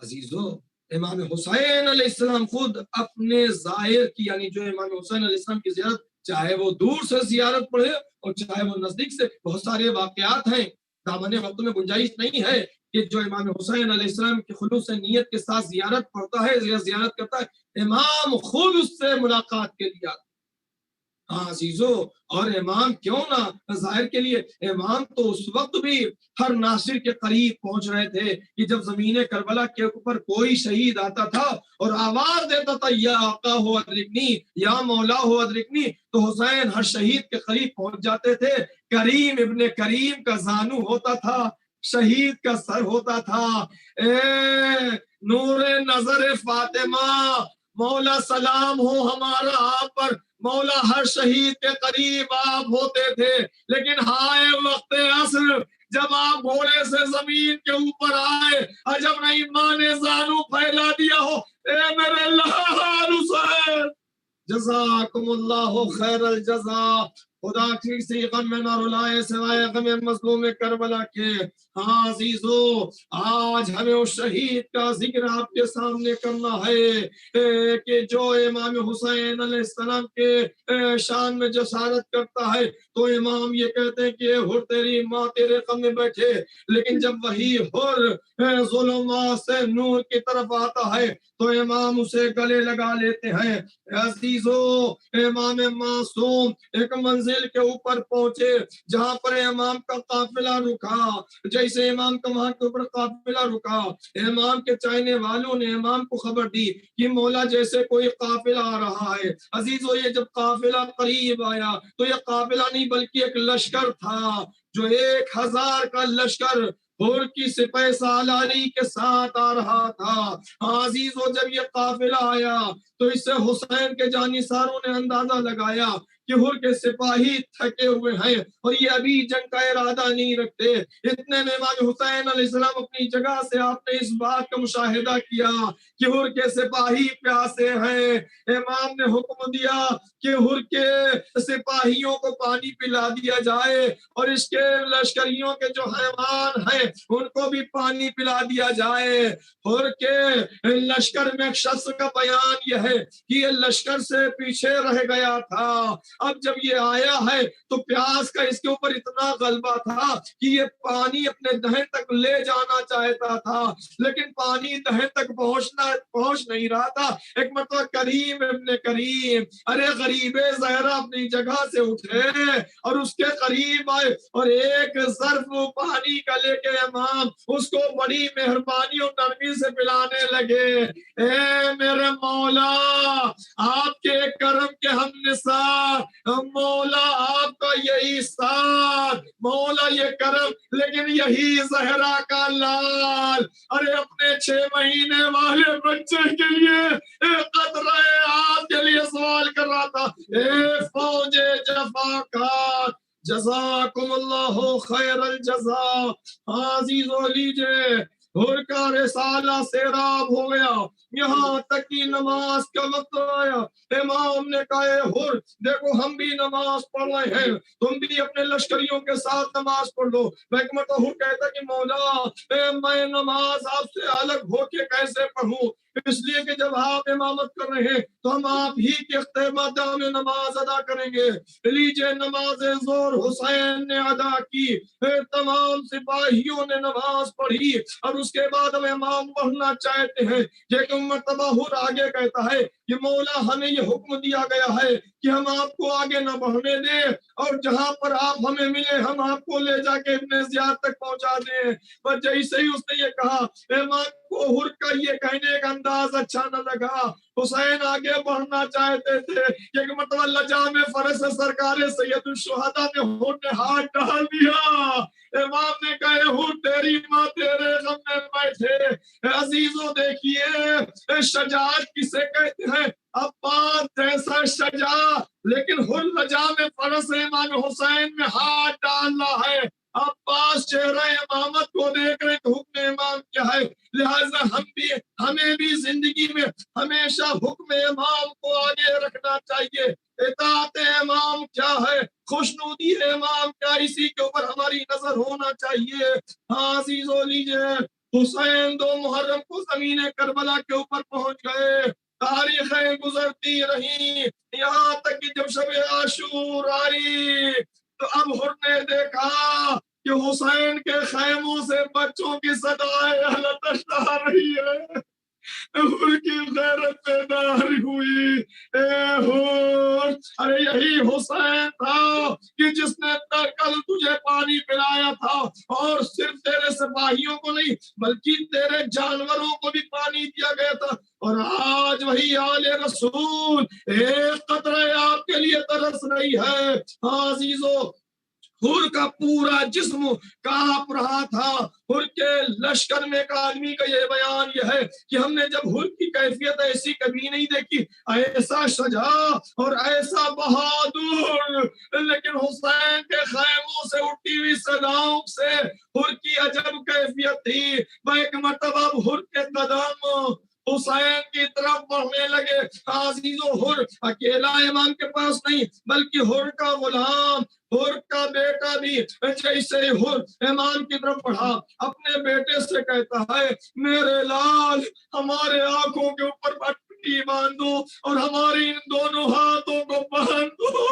عزیزو، امام حسین علیہ السلام خود اپنے ظاہر کی، یعنی جو امام حسین علیہ السلام کی زیارت، چاہے وہ دور سے زیارت پڑھے اور چاہے وہ نزدیک سے، بہت سارے واقعات ہیں، دامن وقت میں گنجائش نہیں ہے کہ جو امام حسین علیہ السلام کی خلوص نیت کے ساتھ زیارت پڑھتا ہے یا زیارت کرتا ہے، امام خود اس سے ملاقات کے لیے آتا ہے۔ ہاں عزیزو، اور امام کیوں نہ ظاہر کے لیے، امام تو اس وقت بھی ہر ناصر کے قریب پہنچ رہے تھے کہ جب زمین کربلا کے اوپر کوئی شہید آتا تھا اور آواز دیتا تھا یا آقا ہو ادرکنی، یا مولا ہو ادرکنی، تو حسین ہر شہید کے قریب پہنچ جاتے تھے۔ کریم ابن کریم کا زانو ہوتا تھا، شہید کا سر ہوتا تھا۔ اے نور نظر فاطمہ، مولا سلام ہو ہمارا آپ پر، مولا ہر شہید کے قریب آپ ہوتے تھے، لیکن ہائے وقت عصر، جب آپ گھوڑے سے زمین کے اوپر آئے، عجب نہیں ماں نے زانو پھیلا دیا ہو، اے میرے لال حسین جزاکم اللہ خیر الجزا، خدا کسی غم میں نہ رلائے سوائے غم مظلوم کربلا کے۔ ہاں عزیزو، آج ہمیں اس شہید کا ذکر آپ کے سامنے کرنا ہے کہ جو امام حسین علیہ السلام کے شان میں جسارت کرتا ہے، تو امام یہ کہتے ہیں کہ ہر تیری ماں تیرے غم میں بیٹھے، لیکن جب وہی ہر ظلمات سے نور کی طرف آتا ہے تو امام اسے گلے لگا لیتے ہیں۔ عزیزو، امام معصوم ایک منزل کے اوپر پہنچے جہاں پر امام کا قافلہ رکا، جیسے امام کا وہاں کے اوپر قافلہ رکا، امام کے چاہنے والوں نے امام کو خبر دی کہ مولا جیسے کوئی قافلہ آ رہا ہے۔ عزیزو، یہ جب قافلہ قریب آیا تو یہ قافلہ نہیں بلکہ ایک لشکر تھا، جو 1000 کا لشکر ہور کی سپہ سالاری کے ساتھ آ رہا تھا۔ عزیزو، جب یہ قافلہ آیا تو اس سے حسین کے جانثاروں نے اندازہ لگایا کہ ہر کے سپاہی تھکے ہوئے ہیں اور یہ ابھی جنگ کا ارادہ نہیں رکھتے۔ اتنے میں امام حسین علیہ السلام اپنی جگہ سے آپ نے اس بات کا مشاہدہ کیا کہ ہر کے سپاہی پیاسے ہیں۔ امام نے حکم دیا کہ ہر کے سپاہیوں کو پانی پلا دیا جائے اور اس کے لشکریوں کے جو حیوان ہیں ان کو بھی پانی پلا دیا جائے۔ ہر کے لشکر میں ایک شخص کا بیان یہ ہے کہ یہ لشکر سے پیچھے رہ گیا تھا، اب جب یہ آیا ہے تو پیاس کا اس کے اوپر اتنا غلبہ تھا کہ یہ پانی اپنے دہن تک لے جانا چاہتا تھا، لیکن پانی دہن تک پہنچ نہیں رہا تھا۔ ایک مرتبہ کریم ابن کریم، ارے غریب زہرا، اپنی جگہ سے اٹھے اور اس کے قریب آئے اور ایک ظرف پانی کا لے کے امام اس کو بڑی مہربانی اور نرمی سے پلانے لگے۔ اے میرے مولا، آپ کے کرم کے ہم نثار، مولا آپ کا یہی ساتھ، مولا یہ کرم، لیکن یہی زہرا کا لال، ارے اپنے 6 مہینے والے بچے کے لیے قطرہ آب کے لیے سوال کر رہا تھا۔ اے فوج جفاکار، جزاکم اللہ خیر الجزا۔ عزیزو، لیجئے ہر کا رسالہ سیراب ہو گیا، یہاں تک کہ نماز کا وقت آیا۔ امام نے کہا اے ہر، دیکھو ہم بھی نماز پڑھ رہے ہیں، تم بھی اپنے لشکریوں کے ساتھ نماز پڑھ لو۔ حکمت ہر کہتا کہ مولا میں نماز آپ سے الگ ہو کے کیسے پڑھوں، اس لیے کہ جب آپ امامت کر رہے ہیں تو ہم آپ ہی کے اختتامات میں نماز ادا کریں گے۔ لیجئے نماز ظہر حسین نے ادا کی، تمام سپاہیوں نے نماز پڑھی اور اس کے بعد ہم امام پڑھنا چاہتے ہیں۔ لیکن مرتبہ ہر آگے کہتا ہے کہ مولا ہمیں یہ حکم دیا گیا ہے کہ ہم آپ کو آگے نہ بڑھنے دیں اور جہاں پر آپ ہمیں ملے ہم آپ کو لے جا کے ابن زیاد تک پہنچا دیں۔ پر جیسے ہی اس نے یہ کہا، امام کو ہر کا یہ کہنے کا انداز اچھا نہ لگا۔ حسین آگے بڑھنا چاہتے تھے، ایک مرتبہ لجام فرس سرکار سید الشہداء نے ہر نے ہاتھ ڈال دیا امام نے کہے ہوں تیری ماں تیرے غم میں بیٹھے۔ عزیزوں دیکھیے شجاعت کسے کہتے ہیں؟ عباس جیسا شجاع، لیکن حر لجا میں فرس امام حسین میں ہاتھ ڈالنا ہے۔ عباس چہرہ امامت کو دیکھ رہے کہ حکم امام کیا ہے، لہذا ہمیں بھی زندگی میں ہمیشہ حکم امام کو آگے رکھنا چاہیے۔ اطاعت امام کیا ہے، خوشنودی امام کیا، اسی کے اوپر ہماری نظر ہونا چاہیے۔ ہاں عزیزو لیجئے، حسین 2 محرم کو زمین کربلا کے اوپر پہنچ گئے، تاریخیں گزرتی رہیں، یہاں تک کہ جب شب عاشور آئی تو اب حر نے دیکھا کہ حسین کے خیموں سے بچوں کی صدائیں حلقش آ رہی ہے۔ حر کی غیرت بیدار ہوئی، اے حر، ارے یہی حسین تھا کہ جس نے کل تجھے پانی پلایا تھا، اور صرف تیرے سپاہیوں کو نہیں بلکہ تیرے جانوروں کو بھی پانی دیا گیا تھا، اور آج وہی آل رسول ایک قطرے آپ کے لیے ترس رہی ہے۔ ہاں عزیزو، حر کا پورا جسم کانپ رہا تھا۔ حر کے لشکر میں ایک آدمی کا یہ بیان یہ ہے کہ ہم نے جب حر کی کیفیت ایسی کبھی نہیں دیکھی، ایسا شجاع اور ایسا بہادر، لیکن حسین کے خیموں سے اٹھی ہوئی صداؤں سے حر کی عجب کیفیت تھی۔ ایک مرتبہ حر کے قدم حسین کی طرف بڑھنے لگے۔ عزیزو، حر اکیلا امام کے پاس نہیں بلکہ حر کا غلام، حر کا بیٹا بھی جیسے حر امام کی طرف بڑھا، اپنے بیٹے سے کہتا ہے میرے لال ہمارے آنکھوں کے اوپر پٹی باندھو اور ہماری ان دونوں ہاتھوں کو باندھو،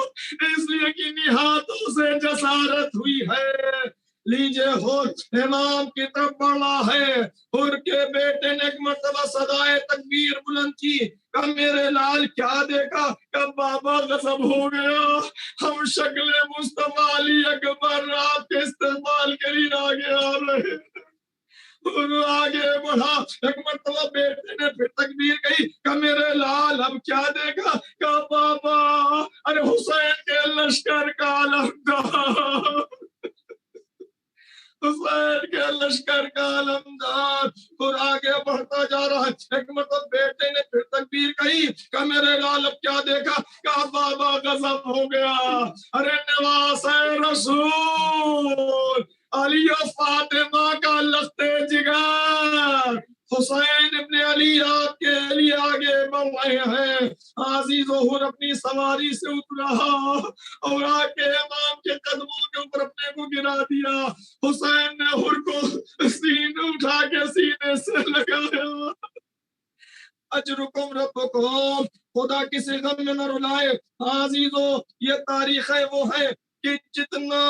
اس لیے کہ انہی ہاتھوں سے جسارت ہوئی ہے۔ لیجئے حر امام کی طرف بڑھا ہے۔ حر کے بیٹے نے ایک مرتبہ صدائے تکبیر بلند کی، کہ میرے لال کیا دیکھا؟ کہ بابا غضب ہو گیا، ہم شکل مصطفیٰ علی اکبر آپ کے استقبال کے لیے آگے آ رہے ہیں۔ آگے بڑھا، ایک مرتبہ بیٹے نے پھر تکبیر کہی کہ میرے لال اب کیا دیکھا؟ کہ بابا ارے حسین کے لشکر کا علمدار، حسین کے لشکر کا علمدار۔ اور آگے بڑھتا جا رہا ہے، ایک مرتبہ بیٹے نے پھر تکبیر کہی کہ میرے لال اب کیا دیکھا؟ کہ بابا غضب ہو گیا، ارے نواز رسول علی و فاطمہ کا لختے جگر حسین ابن علی آپ کے لیے آگے بڑھ رہے ہیں۔ عزیزو، حر اپنی سواری سے اترا اور آ کے امام کے قدموں کے اوپر اپنے کو گرا دیا۔ حسین نے حر کو سینے اٹھا کے سینے سے لگایا۔ اجرکم ربکم، خدا کسی غم میں نہ رلائے۔ عزیزو، یہ تاریخیں وہ ہے کہ جتنا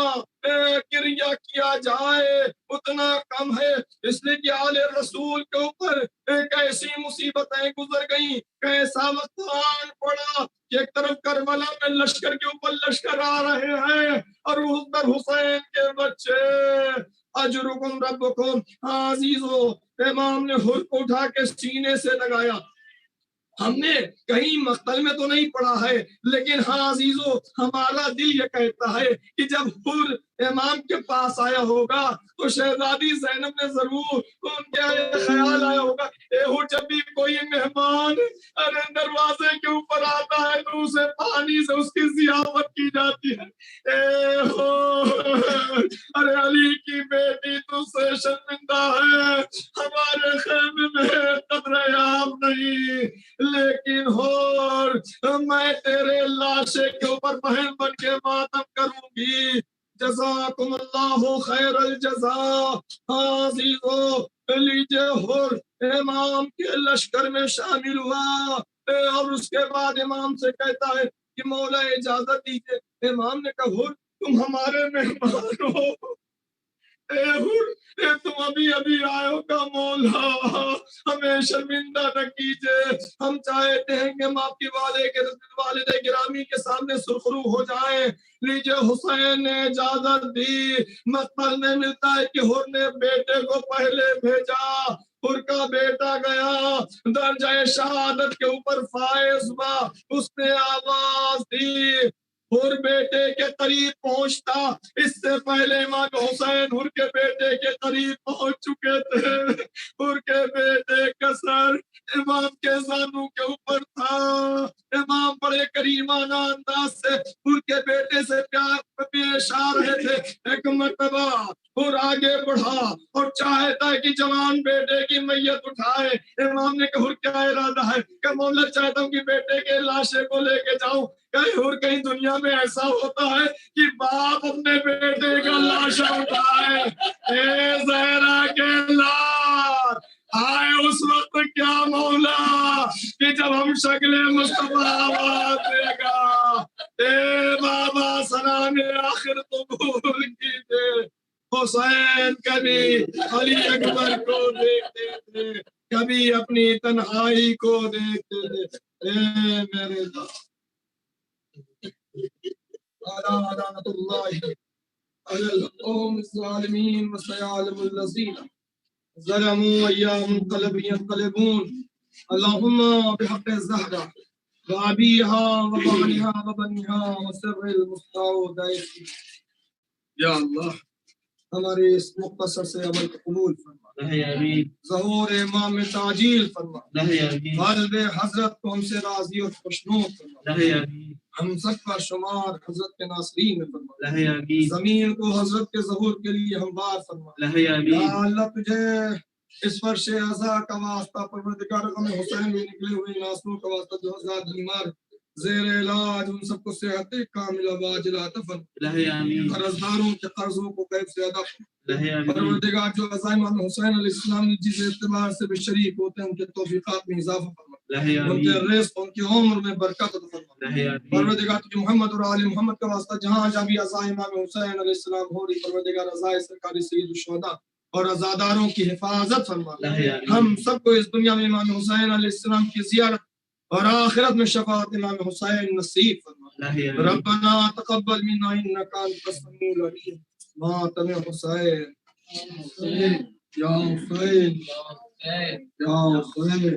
کریا کیا جائے اتنا کم ہے، اس لیے کہ آل رسول کے اوپر ایک ایسی مصیبتیں گزر گئیں کہ ایسا وقت آن پڑا کہ ایک طرف کربلا میں لشکر کے اوپر لشکر آ رہے ہیں اور اس پر حسین کے بچے۔ اجرکم ربکم، عزیزو، امام نے حر کو اٹھا کے سینے سے لگایا۔ ہم نے کہیں مقتل میں تو نہیں پڑھا ہے، لیکن ہاں عزیزو، ہمارا دل یہ کہتا ہے کہ جب حر امام کے پاس آیا ہوگا تو شہزادی زینب نے ضرور ان کے خیال آیا ہوگا، اے حر جب بھی کوئی مہمان ارے دروازے کے اوپر آتا ہے تو اسے پانی سے اس کی ضیافت کی جاتی ہے۔ اے حر، ارے علی کی بیٹی تجھ سے شرمندہ ہے، ہمارے خیمے میں قطرہ آب نہیں، لیکن حر میں تیرے لاشے کے اوپر بہن بن کے ماتم کروں گی۔ جزاکم اللہ خیر الجزا۔ عزیزو، لیجئے حر امام کے لشکر میں شامل ہوا اور اس کے بعد امام سے کہتا ہے کہ مولا اجازت دیجئے۔ امام نے کہا حر تم ہمارے مہمان ہو، اے حر تم ابھی ابھی آئے ہو کا مولا، ہمیں شرمندہ نہ کیجئے، ہم چاہتے ہیں کہ ہم آپ کی والد گرامی کے سامنے سرخرو ہو جائیں۔ لیجئے حسین نے اجازت دی۔ مقتل میں ملتا ہے کہ حر نے بیٹے کو پہلے بھیجا، حر کا بیٹا گیا، درجہ شہادت کے اوپر فائز ہوا، اس نے آواز دی حر بیٹے کے قریب پہنچتا، اس سے پہلے امام حسین حر کے بیٹے کے قریب پہنچ چکے تھے. حر کے بیٹے کا سر امام کے زانوں کے اوپر تھا. امام بڑے کریمانہ انداز سے حر کے بیٹے سے پیار پیش آ رہے تھے. ایک مرتبہ حر آگے بڑھا اور چاہتا ہے کہ جوان بیٹے کی میت اٹھائے. امام نے کہا حر کیا ارادہ ہے؟ کہ مولا چاہتا ہوں کہ بیٹے کے لاشے کو لے کے جاؤں. حر کہیں دنیا میں ایسا ہوتا ہے کہ باپ اپنے بیٹے کا لاشا اٹھائے؟ اے زہرا کے لال آئے اس وقت کیا مولا کہ جب ہم شکل مصطفیٰ آواز دے گا. اے بابا سلام آخر قبول کیجئے. حسین کبھی علی اکبر کو دیکھتے تھے، کبھی اپنی تنہائی کو دیکھتے تھے. اے میرے لعنت اللہ علی القوم الظالمین وسيعلم الذین ظلموا أيام منقلب ينقلبون. اللهم بحق الزهرة وأبيها وبعلها وبنها وسر المستودع. یا اللہ ہمارے اس مختصر سے عمل کو قبول فرما. ظہور امام میں تعجیل فرما. قلب حضرت کو ہم سے راضی اور خوشنود فرما. ہم سب کا شمار حضرت کے ناصرین میں فرما. زمین کو حضرت کے ظہور کے لیے ہموار فرما. یا اللہ تجھے اس فرش عزا کا واسطہ پروردگار غم حسین میں نکلے ہوئے ناصروں کا واسطہ جو حضرات بیمار زیر علاج ان سب کو صحت کاملہ واجلہ عطا فرما. قرض داروں کے قرضوں کو کیف سے ادا فرما. پروردگار جو عزائم امام حسین علیہ السلام نے جس اعتبار سے بھی شریک ہوتے ہیں ان کے توفیقات میں اضافہ فرما. ان کے رزق ان کی عمر میں برکت عطا فرما. پروردگار تجھے محمد اور آل محمد کا واسطہ جہاں جہاں بھی عزائم امام حسین علیہ السلام ہو رہی پروردگار عزائے سرکاری سید الشہداء اور عزاداروں کی حفاظت فرما. ہم سب کو اس دنیا میں امام حسین علیہ السلام کی زیارت اور آخرت میں شفاعت امام حسین نصیب فرما. ربنا تقبل منا انك انت السميع العليم. ماتم حسین یا حسین یا حسین.